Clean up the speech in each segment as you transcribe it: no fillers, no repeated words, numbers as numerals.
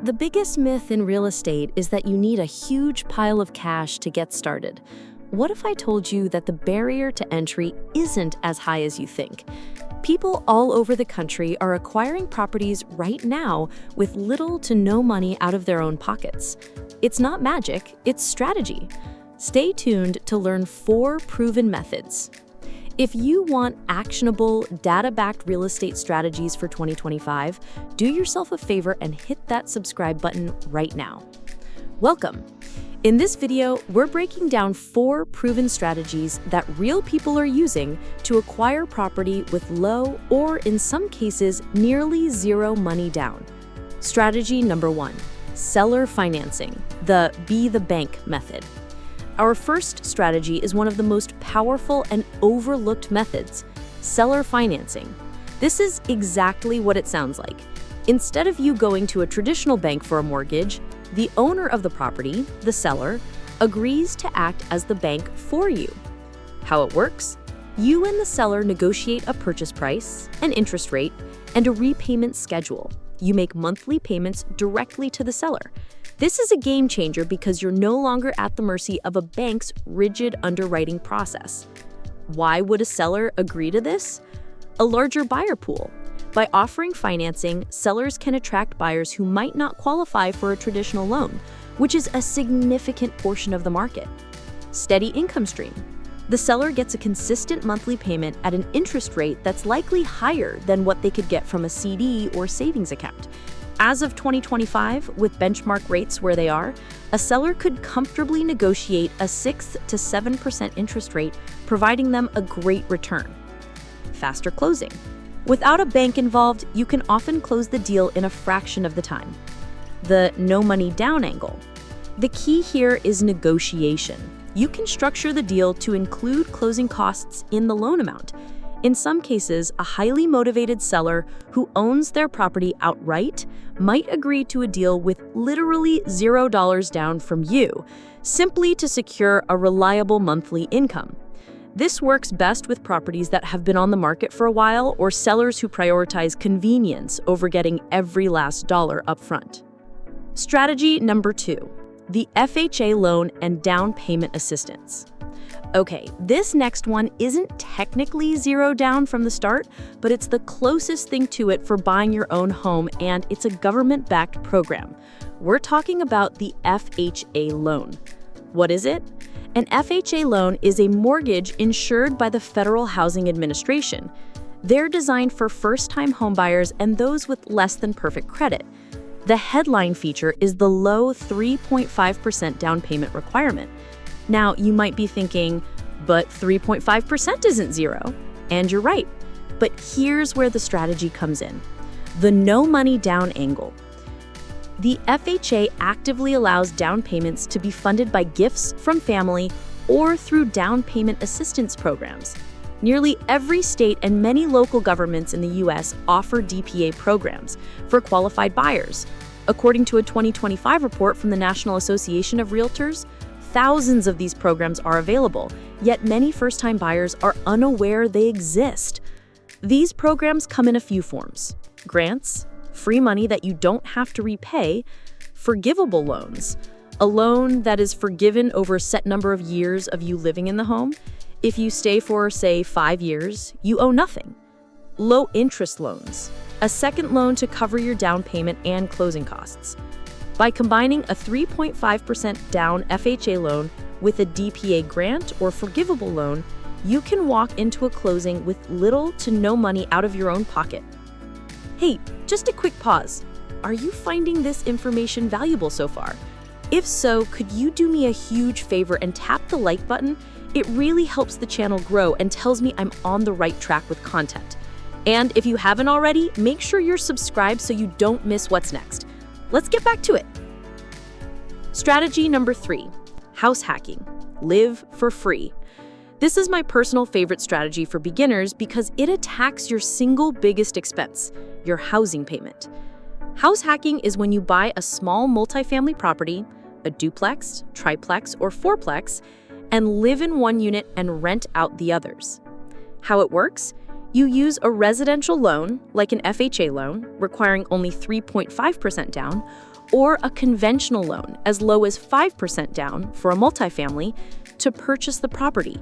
The biggest myth in real estate is that you need a huge pile of cash to get started. What if I told you that the barrier to entry isn't as high as you think? People all over the country are acquiring properties right now with little to no money out of their own pockets. It's not magic, it's strategy. Stay tuned to learn 4 proven methods. If you want actionable, data-backed real estate strategies for 2025, do yourself a favor and hit that subscribe button right now. Welcome. In this video, we're breaking down 4 proven strategies that real people are using to acquire property with low or, in some cases, nearly zero money down. Strategy number 1, seller financing, the be the bank method. Our first strategy is one of the most powerful and overlooked methods, seller financing. This is exactly what it sounds like. Instead of you going to a traditional bank for a mortgage, the owner of the property, the seller, agrees to act as the bank for you. How it works? You and the seller negotiate a purchase price, an interest rate, and a repayment schedule. You make monthly payments directly to the seller. This is a game changer because you're no longer at the mercy of a bank's rigid underwriting process. Why would a seller agree to this? A larger buyer pool. By offering financing, sellers can attract buyers who might not qualify for a traditional loan, which is a significant portion of the market. Steady income stream. The seller gets a consistent monthly payment at an interest rate that's likely higher than what they could get from a CD or savings account. As of 2025, with benchmark rates where they are, a seller could comfortably negotiate a 6 to 7% interest rate, providing them a great return. Faster closing. Without a bank involved, you can often close the deal in a fraction of the time. The no money down angle. The key here is negotiation. You can structure the deal to include closing costs in the loan amount. In some cases, a highly motivated seller who owns their property outright might agree to a deal with literally $0 down from you, simply to secure a reliable monthly income. This works best with properties that have been on the market for a while or sellers who prioritize convenience over getting every last dollar upfront. Strategy number 2, the FHA loan and down payment assistance. Okay, this next one isn't technically zero down from the start, but it's the closest thing to it for buying your own home, and it's a government-backed program. We're talking about the FHA loan. What is it? An FHA loan is a mortgage insured by the Federal Housing Administration. They're designed for first-time homebuyers and those with less than perfect credit. The headline feature is the low 3.5% down payment requirement. Now, you might be thinking, but 3.5% isn't zero. And you're right. But here's where the strategy comes in. The no money down angle. The FHA actively allows down payments to be funded by gifts from family or through down payment assistance programs. Nearly every state and many local governments in the U.S. offer DPA programs for qualified buyers. According to a 2025 report from the National Association of Realtors, thousands of these programs are available, yet many first-time buyers are unaware they exist. These programs come in a few forms: grants, free money that you don't have to repay, forgivable loans, a loan that is forgiven over a set number of years of you living in the home. If you stay for, say, 5 years, you owe nothing. Low-interest loans, a second loan to cover your down payment and closing costs. By combining a 3.5% down FHA loan with a DPA grant or forgivable loan, you can walk into a closing with little to no money out of your own pocket. Hey, just a quick pause. Are you finding this information valuable so far? If so, could you do me a huge favor and tap the like button? It really helps the channel grow and tells me I'm on the right track with content. And if you haven't already, make sure you're subscribed so you don't miss what's next. Let's get back to it. Strategy number 3, house hacking. Live for free. This is my personal favorite strategy for beginners because it attacks your single biggest expense, your housing payment. House hacking is when you buy a small multifamily property, a duplex, triplex, or fourplex, and live in one unit and rent out the others. How it works? You use a residential loan, like an FHA loan, requiring only 3.5% down, or a conventional loan, as low as 5% down for a multifamily, to purchase the property.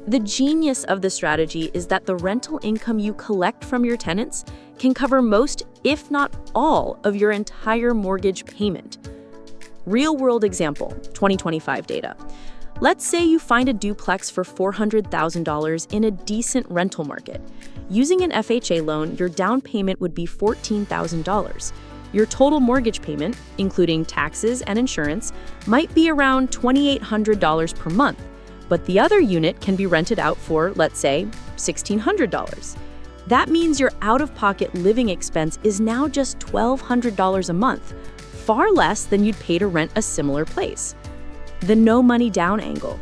The genius of the strategy is that the rental income you collect from your tenants can cover most, if not all, of your entire mortgage payment. Real-world example, 2025 data. Let's say you find a duplex for $400,000 in a decent rental market. Using an FHA loan, your down payment would be $14,000. Your total mortgage payment, including taxes and insurance, might be around $2,800 per month, but the other unit can be rented out for, let's say, $1,600. That means your out-of-pocket living expense is now just $1,200 a month, far less than you'd pay to rent a similar place. The no money down angle.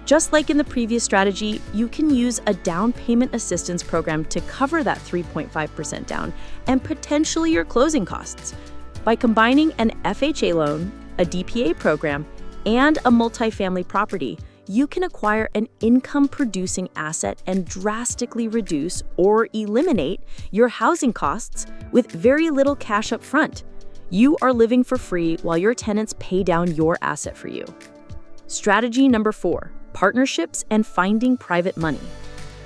Just like in the previous strategy, you can use a down payment assistance program to cover that 3.5% down and potentially your closing costs. By combining an FHA loan, a DPA program, and a multifamily property, you can acquire an income-producing asset and drastically reduce or eliminate your housing costs with very little cash up front. You are living for free while your tenants pay down your asset for you. Strategy number 4, partnerships and finding private money.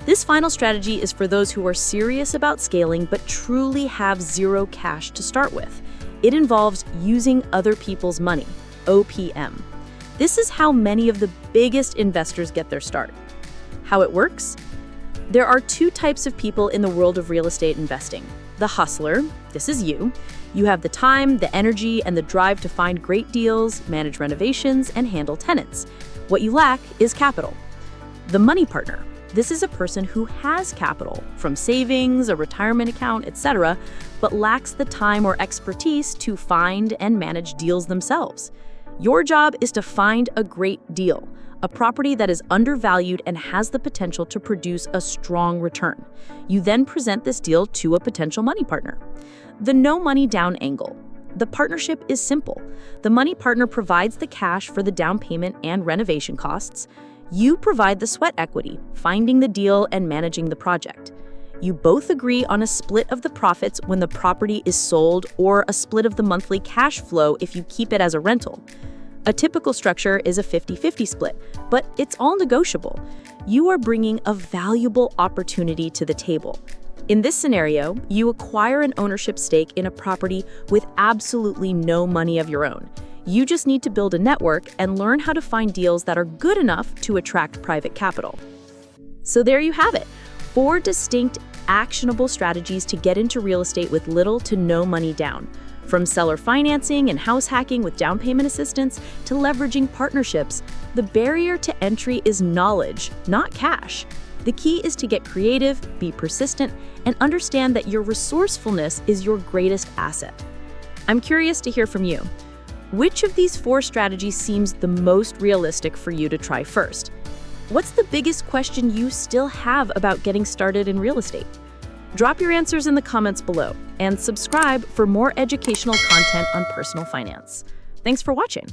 This final strategy is for those who are serious about scaling but truly have zero cash to start with. It involves using other people's money, OPM. This is how many of the biggest investors get their start. How it works? There are 2 types of people in the world of real estate investing. The hustler, this is you. You have the time, the energy, and the drive to find great deals, manage renovations, and handle tenants. What you lack is capital. The money partner. This is a person who has capital, from savings, a retirement account, etc., but lacks the time or expertise to find and manage deals themselves. Your job is to find a great deal, a property that is undervalued and has the potential to produce a strong return. You then present this deal to a potential money partner. The no money down angle. The partnership is simple. The money partner provides the cash for the down payment and renovation costs. You provide the sweat equity, finding the deal and managing the project. You both agree on a split of the profits when the property is sold or a split of the monthly cash flow if you keep it as a rental. A typical structure is a 50-50 split, but it's all negotiable. You are bringing a valuable opportunity to the table. In this scenario, you acquire an ownership stake in a property with absolutely no money of your own. You just need to build a network and learn how to find deals that are good enough to attract private capital. So there you have it, 4 distinct, actionable strategies to get into real estate with little to no money down. From seller financing and house hacking with down payment assistance to leveraging partnerships, the barrier to entry is knowledge, not cash. The key is to get creative, be persistent, and understand that your resourcefulness is your greatest asset. I'm curious to hear from you. Which of these 4 strategies seems the most realistic for you to try first? What's the biggest question you still have about getting started in real estate? Drop your answers in the comments below and subscribe for more educational content on personal finance. Thanks for watching.